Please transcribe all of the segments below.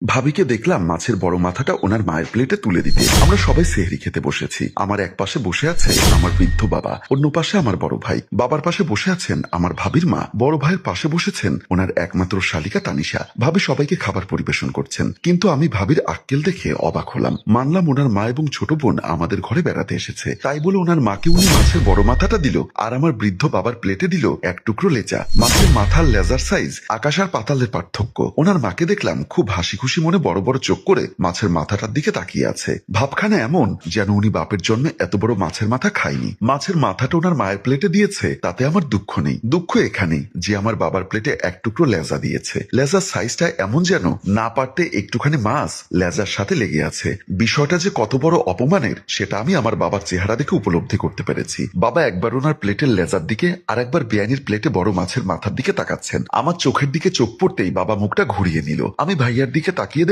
ভাবিকে দেখলাম মাছের বড় মাথাটা ওনার মায়ের প্লেটে তুলে দিতে। আমরা সবাই সেহরি খেতে বসেছি। আমার এক পাশে বসে আছে আমার বৃদ্ধ বাবা, অন্য পাশে আমার বড় ভাই, বাবার পাশে বসে আছেন আমার ভাবির মা, বড় ভাইয়ের পাশে বসেছেন ওনার একমাত্র শালিকা তানিশা। ভাবি সবাইকে খাবার পরিবেশন করছেন, কিন্তু আমি ভাবির আক্কেল দেখে অবাক হলাম। মানলাম ওনার মা এবং ছোট বোন আমাদের ঘরে বেড়াতে এসেছে, তাই বলে ওনার মাকে উনি মাছের বড় মাথাটা দিল, আর আমার বৃদ্ধ বাবার প্লেটে দিল এক টুকরো লেজা। মাছের মাথার লেজার সাইজ আকাশ আর পাতালের পার্থক্য। ওনার মাকে দেখলাম খুব হাসি খুশি মনে বড় বড় চোখ করে মাছের মাথাটার দিকে তাকিয়ে আছে। ভাবখানা এমন যেন উনি বাপের জন্মে এত বড় মাছের মাথা খায়নি। মাছের মাথাটা ওনার মায়ের প্লেটে দিয়েছে, তাতে আমার দুঃখ নেই। দুঃখ এখানেই যে আমার বাবার প্লেটে এক টুকরো লেজা দিয়েছে। লেজার সাইজটা এমন যেন না পারতে একটুখানি মাছ লেজার সাথে লেগে আছে। বিষয়টা যে কত বড় অপমানের সেটা আমি আমার বাবার চেহারা দেখে উপলব্ধি করতে পেরেছি। বাবা একবার ওনার প্লেটের লেজার দিকে আর একবার বেআইনির প্লেটে বড় মাছের মাথার দিকে তাকাচ্ছেন। আমার চোখের দিকে চোখ পড়তেই বাবা মুখটা ঘুরিয়ে নিল। আমি ভাইয়ার দিকে তাকিয়ে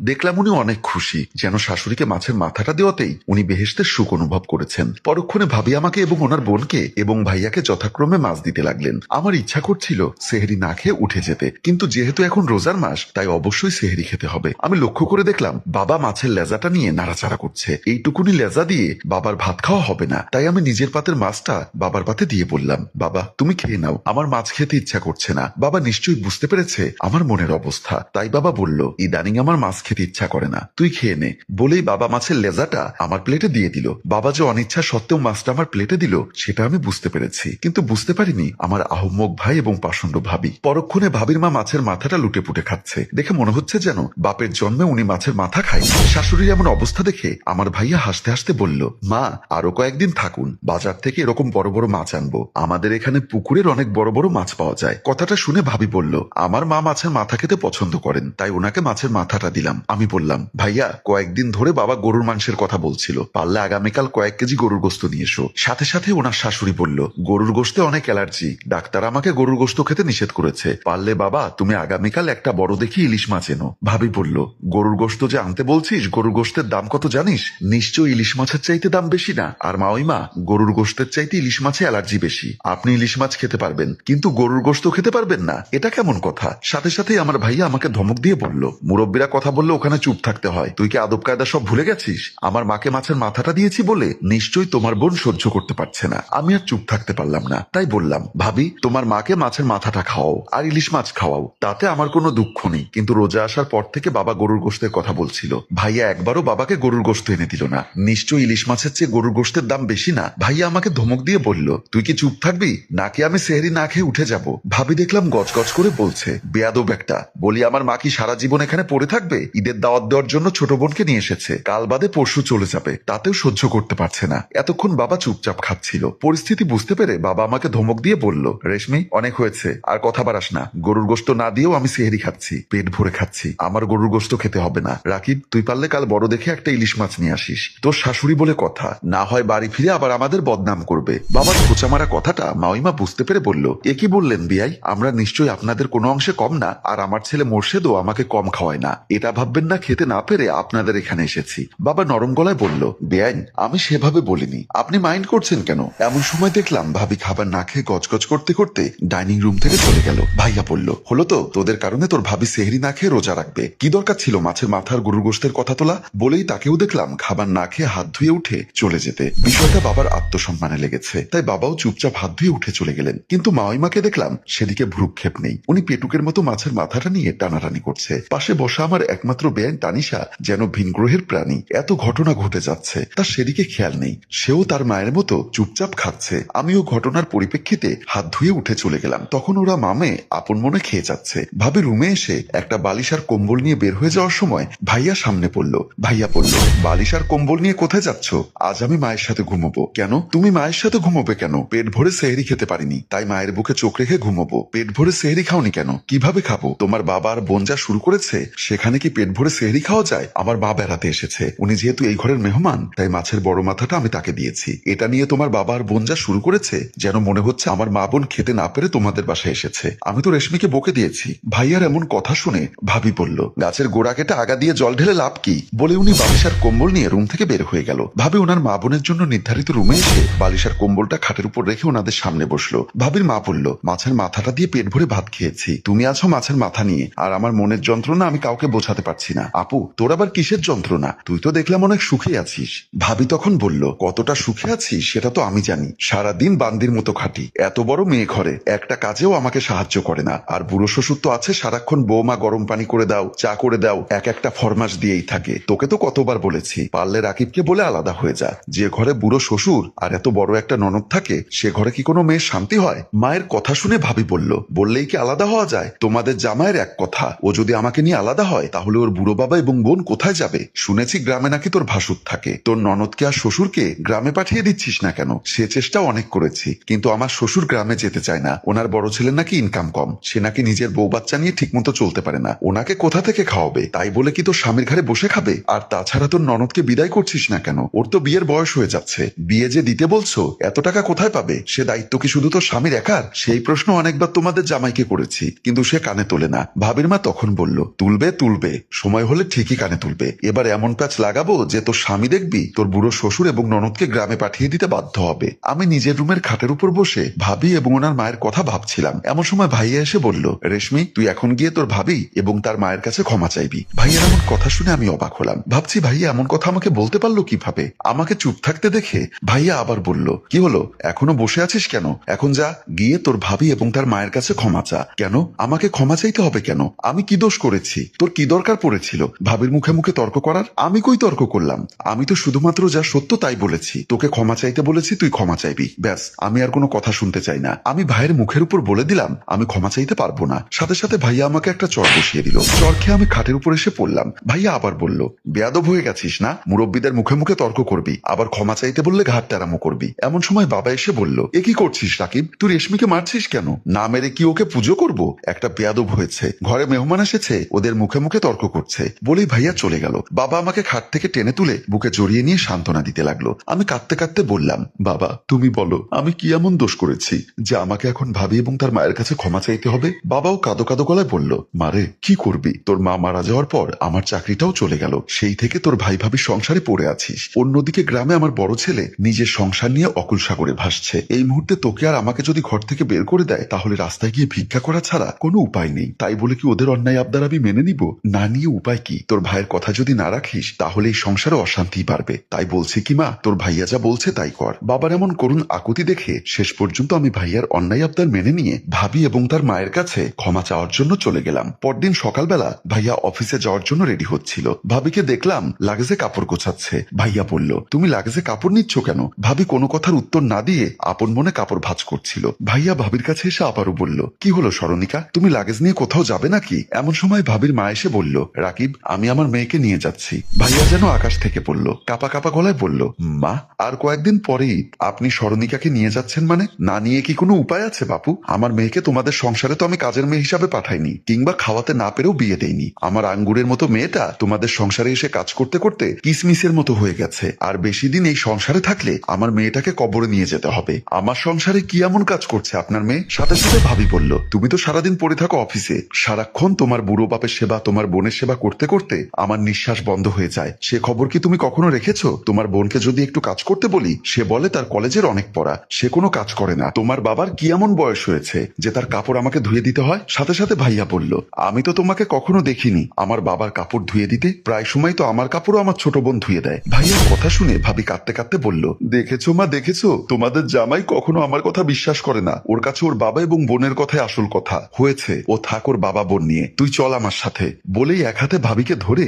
দেখলাম উনি অনেক খুশি, যেন শাশুড়িকে মাছের মাথাটা দেওয়াতেই উনি বেহেশতের সুখ অনুভব করেছেন। পরক্ষণে ভাবি আমাকে এবং ওনার বোনকে এবং ভাইয়াকে যথাক্রমে মাছ দিতে লাগলেন। আমার ইচ্ছা করছিল সেহরি না খেয়ে উঠে যেতে, কিন্তু যেহেতু এখন রোজার মাস তাই অবশ্যই সেহরি খেতে হবে। আমি লক্ষ্য করে দেখলাম বাবা মাছের লেজাটা নিয়ে নাড়াচাড়া করছে। এইটুকুনি লেজা দিয়ে বাবার ভাত খাওয়া হবে না, তাই আমি নিজের পাতের মাছটা বাবার পাতে দিয়ে বললাম, বাবা তুমি খেয়ে নাও, আমার মাছ খেতে ইচ্ছা করছে না। বাবা নিশ্চয়ই বুঝতে পেরেছে আমার মনের অবস্থা, তাই বাবা বলল, ইদানিং আমার মাছ খেতে ইচ্ছা করে না, তুই খেয়ে নে। বলেই বাবা মাছের লেজাটা আমার প্লেটে দিয়ে দিল। বাবা যে অনিচ্ছা সত্ত্বেও মাছটা আমার প্লেটে দিল সেটা আমি বুঝতে পেরেছি, কিন্তু বুঝতে পারিনি আমার আহম্মক ভাই এবং পাষণ্ড ভাবি। পরক্ষণে ভাবির মা মাছের মাথাটা লুটে পুটে খাচ্ছে। দেখে মনে হচ্ছে যেন বাপের জন্মে উনি মাছের মাথা খায়নি। শাশুড়ির এমন অবস্থা দেখে আমার ভাইয়া হাসতে হাসতে বলল, মা আরো কয়েকদিন থাকুন, বাজার থেকে এরকম বড় বড় মাছ আনবো। আমাদের এখানে পুকুরের অনেক বড় বড় মাছ পাওয়া যায়। কথাটা শুনে ভাবি বলল, আমার মা মাছের মাথা খেতে পছন্দ করেন, তাই ওনাকে মাছের মাথাটা দিলাম। আমি বললাম, ভাইয়া কয়েকদিন ধরে বাবা গরুর মাংসের কথা বলছিল, পারলে আগামীকাল কয়েক কেজি গরুর গোস্ত নিয়ে এসো। সাথে সাথে ওনার শাশুড়ি বলল, গরুর গোস্তে অনেক অ্যালার্জি, ডাক্তার আমাকে গরুর গোস্ত খেতে নিষেধ করেছে, পারলে বাবা তুমি আগামীকাল একটা বড় দেখি ইলিশ মাছ এনো। ভাবি বলল, গরুর গোস্ত যে আনতে বলছিস, গরুর গোস্তের দাম কত জানিস? নিশ্চয়ই ইলিশ মাছের চাইতে দাম বেশি না? আর মা ওই মা, গরুর গোস্তের চাইতে ইলিশ মাছে অ্যালার্জি বেশি। আপনি ইলিশ মাছ খেতে পারবেন কিন্তু গরুর গোস্ত খেতে পারবেন না, এটা কেমন কথা? সাথে সাথেই আমার ভাইয়া আমাকে ধমক দিয়ে বলল, মুরব্বীরা কথা বললে ওখানে চুপ থাকতে হয়, তুই কি আদব কায়দা সব ভুলে গেছিস? আমার মাকে মাছের মাথাটা দিয়েছি বলে নিশ্চয়ই তোমার বোন সহ্য করতে পারছে না। আমি আর চুপ থাকতে পারলাম না, তাই বললাম, ভাবি তোমার মাকে মাছের মাথাটা খাওয়াও আর ইলিশ মাছ খাওয়াও, তাতে আমার কোনো দুঃখ নেই। কিন্তু রোজা আসার পর থেকে বাবা গরুর গোস্তের কথা বলছিল। ভাইয়া একবারও বাবাকে গরুর গোস্ত এনে দিল না। নিশ্চয়ই ইলিশ মাছের চেয়ে গরুর গোস্তের দাম বেশি না? ভাইয়া আমাকে ধমক দিয়ে বলল, তুই কি চুপ থাকবি নাকি আমি সেহরি না খেয়ে উঠে যাব? ভাবি দেখলাম গজগজ করে বলছে, বেয়াদব একটা। বলি, আমার মা কি সারা জীবন এখানে পড়ে থাকবে? ঈদের দাওয়াত দেওয়ার জন্য ছোট বোনকে নিয়ে এসেছে, কাল বাদে পরশু চলে যাবে, তাতেও সহ্য করতে পারছে না। এতক্ষণ বাবা চুপচাপ খাচ্ছিল। পরিস্থিতি বুঝতে পেরে বাবা আমাকে ধমক দিয়ে বলল, রেশমি অনেক হয়েছে, আর কথা বাড়াস না। গরুর গোস্ত না দিয়েও আমি সেহরি খাচ্ছি, পেট ভরে খাচ্ছি, আমার গরুর গোস্ত খেতে হবে না। রাকিব তুই পারলে কাল বড় দেখে একটা ইলিশ মাছ নিয়ে আসিস, তোর শাশুড়ি বলে কথা, না হয় বাড়ি ফিরে আবার আমাদের বদনাম করবে। বাবার খোঁচা মারা কথাটা মাওইমা বুঝতে পেরে বলল, এ কি বললেন বিয়াই? আমরা নিশ্চয়ই আপনাদের কোনো অংশে কম না, আর আমার ছেলে মোর্শেদও আমাকে কম খাওয়ায় না, এটা ভাববেন না খেতে না পেরে আপনাদের এখানে এসেছি। বাবা নরম গলায় বলল, বেআইন আমি সেভাবে বলিনি, আপনি মাইন্ড করছেন কেন? এমন সময় দেখলাম ভাবি খাবার না খেয়ে গজগজ করতে করতে ডাইনিং রুম থেকে চলে গেল। ভাইয়া বলল, হলো তো, তোদের কারণে তোর ভাবি সেহরি না খেয়ে রোজা রাখবে, কি দরকার ছিল মাছের মাথার গরুর গোস্তের কথা তোলা? বলেই তাকেও দেখলাম খাবার না খেয়ে হাত ধুয়ে উঠে চলে যেতে। বিষয়টা বাবার আত্মসম্মানে লেগেছে, তাই বাবাও চুপচাপ হাত ধুয়ে উঠে চলে গেলেন। কিন্তু মাওইমাকে দেখলাম সেদিকে ভ্রুক্ষেপ নেই, উনি পেটুকের মতো মাছের মাথাটা নিয়ে টানাটানি করছে। পাশে বসা আমার একমাত্র বেআইন তানিশা যেন ভিনগ্রহের প্রাণী, এত ঘটনা ঘটে যাচ্ছে তার সেদিকে খেয়াল নেই, সেও তার মায়ের মতো চুপচাপ খাচ্ছে। আমিও ঘটনার পরিপ্রেক্ষিতে হাত ধুয়ে উঠে চলে গেলাম। তখন ওরা মামে আপন মনে খেয়ে যাচ্ছে। ভাবে রুমে এসে একটা বালিশ আর কম্বল নিয়ে বের হয়ে যাওয়ার সময় ভাইয়া সামনে পড়ল। ভাইয়া বলল, বালিশ আর কম্বল নিয়ে কোথায় যাচ্ছ? আজ আমি মায়ের সাথে ঘুমোবো। কেন তুমি মায়ের সাথে ঘুমোবে কেন? পেট ভরে সেহরি খেতে পারিনি, তাই মায়ের বুকে চোখ রেখে ঘুমোবো। পেট ভরে সেহরি খাওনি কেন? কিভাবে খাবো? তোমার বাবা আর বোন যা শুরু করেছে সেখানে কি পেট ভরে সেহরি খাওয়া যায়? আমার মা বেড়াতে এসেছে, উনি যেহেতু এই ঘরের মেহমান, তাই মাছের বড় মাথাটা আমি তাকে দিয়েছি। এটা নিয়ে তোমার বাবা আর বোন যা শুরু করেছে, যেন মনে হচ্ছে আমার মা বোন খেতে না পেরে তোমাদের বাসায় এসেছে। আমি তো রেশমিকে বকে দিয়েছি। ভাইয়ার এমন কথা শুনে ভাবি বলল, গাছের গোড়া কেটে আগা দিয়ে জল ঢেলে লাভ কি? বলে উনি বালিশ আর কম্বল নিয়ে রুম থেকে বের হয়ে গেল। ভাবি ওনার মা বোনের জন্য নির্ধারিত রুমে এসে বালিশ আর কম্বলটা খাটের উপর রেখে ওনাদের সামনে বসলো। ভাবির মা বলল, মাছের মাথাটা দিয়ে পেট ভরে ভাত খেয়েছি, তুমি আছো মাছের মাথা নিয়ে, আর আমার মনের যন্ত্রণা আমি আমি কাউকে বোঝাতে পারছি না। আপু তোর আবার কিসের যন্ত্রণা? তুই তো দেখলাম অনেক সুখে আছিস। ভাবি তখন বলল, কতটা সুখে আছিস সেটা তো আমি জানি। সারাদিন বান্দির মতো খাটি, এত বড় মেয়ে ঘরে একটা কাজেও আমাকে সাহায্য করে না। আর বুড়ো শ্বশুর তো আছে, সারাক্ষণ বৌমা গরম পানি করে দাও, চা করে দাও, এক একটা ফরমাস দিয়েই থাকে। তোকে তো কতবার বলেছি পারলে রাকিবকে বলে আলাদা হয়ে যা। যে ঘরে বুড়ো শ্বশুর আর এত বড় একটা ননদ থাকে সে ঘরে কি কোনো মেয়ের শান্তি হয়? মায়ের কথা শুনে ভাবি বলল, বললেই কি আলাদা হওয়া যায়? তোমাদের জামাইয়ের এক কথা, ও যদি আমাকে নিয়ে আলাদা হয় তাহলে ওর বুড়ো বাবা এবং বোন কোথায় যাবে? শুনেছি গ্রামে নাকি তোর ভাসুর থাকে। তোর ননদকে আর শ্বশুরকে গ্রামে পাঠিয়ে দিচ্ছিস না কেন? সে চেষ্টা অনেক করেছি, কিন্তু আমার শ্বশুর গ্রামে যেতে চায় না। ওনার বড় ছেলে নাকি ইনকাম কম, সে নাকি নিজের বউ বাচ্চা নিয়ে ঠিক মতো চলতে পারে না। ওনাকে কোথা থেকে খাওয়াবে? তাই বলে কি তোর স্বামীর ঘরে বসে খাবে? আর তাছাড়া তোর ননদকে বিদায় করছিস না কেন? ওর তো বিয়ের বয়স হয়ে যাচ্ছে, বিয়ে যে দিতে বলছো এত টাকা কোথায় পাবে? সে দায়িত্ব কি শুধু তোর স্বামীর একার? সেই প্রশ্ন অনেকবার তোমাদের জামাইকে করেছি, কিন্তু সে কানে তোলে না। ভাবির মা তখন বলল, তুলবে তুলবে, সময় হলে ঠিকই কানে তুলবে। এবার এমন প্যাচ লাগাবো যে তোর স্বামী দেখবি তোর বুড়ো শ্বশুর এবং ননদকে গ্রামে পাঠিয়ে দিতে বাধ্য হবে। আমি নিজের রুমের খাটের উপর বসে ভাবি এবং ওনার মায়ের কথা ভাবছিলাম। এমন সময় ভাইয়া এসে বলল, রেশমি তুই এখন গিয়ে তোর ভাবি এবং তার মায়ের কাছে ক্ষমা চাইবি। ভাইয়ার এমন কথা শুনে আমি অবাক হলাম। ভাবছি ভাইয়া এমন কথা আমাকে বলতে পারলো কিভাবে? আমাকে চুপ থাকতে দেখে ভাইয়া আবার বলল, কি হলো এখনো বসে আছিস কেন? এখন যা, গিয়ে তোর ভাবি এবং তার মায়ের কাছে ক্ষমা চা। কেন আমাকে ক্ষমা চাইতে হবে কেন? আমি কি দোষ করেছি? তোর কি দরকার পড়েছিল ভাবির মুখে মুখে তর্ক করার? আমি কই তর্ক করলাম? আমি তো শুধুমাত্র যা সত্য তাই বলেছি। তোকে ক্ষমা চাইতে বলেছি, তুই ক্ষমা চাইবি, ব্যাস। আমি আর কোনো কথা শুনতে চাই না। আমি ভাইয়ের মুখের উপর বলে দিলাম আমি ক্ষমা চাইতে পারবো না। সাথে সাথে ভাইয়া আমাকে একটা চর বসিয়ে দিল। চর খেয়ে আমি খাটের উপর এসে পড়লাম। ভাইয়া আবার বলল, বেয়াদব হয়ে গেছিস না? মুরব্বীদের মুখে মুখে তর্ক করবি, আবার ক্ষমা চাইতে বললে ঘাট টেরামো করবি। এমন সময় বাবা এসে বলল, এ কি করছিস রাকিব? তুই রেশমিকে মারছিস কেন? না মেরে কি ওকে পুজো করব? একটা বেয়াদব হয়েছে, ঘরে মেহমান এসেছে, ওদের মুখে মুখে তর্ক করছে। বলেই ভাইয়া চলে গেল। বাবা আমাকে খাট থেকে টেনে তুলে বুকে জড়িয়ে নিয়ে সান্ত্বনা দিতে লাগলো। আমি কাঁদতে কাঁদতে বললাম, বাবা তুমি বলো আমি কি এমন দোষ করেছি যে আমাকে এখন ভাবি এবং তার মায়ের কাছে ক্ষমা চাইতে হবে? বাবাও কাঁদো কাঁদো গলায় বলল, মারে কি করবি, তোর মা মারা যাওয়ার পর আমার চাকরিটাও চলে গেল, সেই থেকে তোর ভাই ভাবির সংসারে পড়ে আছিস। অন্যদিকে গ্রামে আমার বড় ছেলে নিজের সংসার নিয়ে অকুল সাগরে ভাসছে। এই মুহূর্তে তোকে আর আমাকে যদি ঘর থেকে বের করে দেয় তাহলে রাস্তায় গিয়ে ভিক্ষা করা ছাড়া কোনো উপায় নেই। তাই বলে কি ওদের অন্যায় আবদার আমি মেনে নিব? না নিয়ে উপায় কি? তোর ভাইয়ের কথা যদি না রাখিস তাহলে এই সংসারে অশান্তি বাড়বে। তাই বলছি কি মা, তোর ভাইয়া যা বলছে তাই কর। বাবার এমন করুণ আকুতি দেখে শেষ পর্যন্ত আমি ভাইয়ার অন্যায় আবদার মেনে নিয়ে ভাবি এবং তার মায়ের কাছে ক্ষমা চাওয়ার জন্য চলে গেলাম। পরদিন সকালবেলা ভাইয়া অফিসে যাওয়ার জন্য রেডি হচ্ছিল। ভাবিকে দেখলাম লাগেজে কাপড় গোছাচ্ছে। ভাইয়া বলল, তুমি লাগেজে কাপড় নিচ্ছ কেন? ভাবি কোনো কথার উত্তর না দিয়ে আপন মনে কাপড় ভাঁজ করছিল। ভাইয়া ভাবির কাছে এসে আবারও বলল, কি হলো সরণিকা, তুমি লাগেজ নিয়ে কোথাও যাবে নাকি? এমন সময় ভাবির মা এসে বলল, রাকিব আমি আমার মেয়েকে নিয়ে যাচ্ছি। ভাইয়া যেন আকাশ থেকে পড়ল, কাপা কাপা গলায় বলল, মা আর কয়েকদিন পরেই আপনি সরণিকাকে নিয়ে যাচ্ছেন মানে? না নিয়ে কি কোনো উপায় আছে বাপু? আমার মেয়েকে তোমাদের সংসারে তো আমি কাজের মেয়ে হিসাবে পাঠাইনি, কিংবা খাওয়াতে না পেরেও বিয়ে দেইনি। আমার আঙ্গুরের মতো মেয়েটা তোমাদের সংসারে এসে কাজ করতে করতে কিসমিসের মতো হয়ে গেছে। আর বেশি দিন এই সংসারে থাকলে আমার মেয়েটাকে কবরে নিয়ে যেতে হবে। আমার সংসারে কি এমন কাজ করছে আপনার মেয়ে? সাথে সাথে ভাবি বলল, তুমি তো সারাদিন পড়ে থাকো অফিসে, সারাক্ষণ তোমার বুড়ো বাপের সেবা তোমার বোনের সেবা করতে করতে আমার নিঃশ্বাস বন্ধ হয়ে যায়। সে খবর কি তুমি কখনো রেখেছো? তোমার বোনকে যদি একটু কাজ করতে বলি সে বলে তার কলেজের অনেক পড়া, সে কোনো কাজ করে না। তোমার বাবার কি এমন বয়স হয়েছে যে তার কাপড় আমাকে ধুয়ে দিতে হয়? সাথে সাথে ভাইয়া বলল, আমি তো তোমাকে কখনো দেখিনি আমার বাবার কাপড় ধুয়ে দিতে। প্রায় সময় তো আমার কাপড়ও আমার ছোট বোন ধুয়ে দেয়। ভাইয়ার কথা শুনে ভাবি কাঁদতে কাঁদতে বলল, দেখেছো মা দেখেছো, তোমাদের জামাই কখনো আমার কথা বিশ্বাস করে না। ওর কাছে ওর বাবা এবং বোনের কথাই আসল কথা। হয়েছে, ও থাক ওর বাবা বোন নিয়ে, তুই চল আমার সাথে। বলেই এক হাতে ভাবিকে ধরে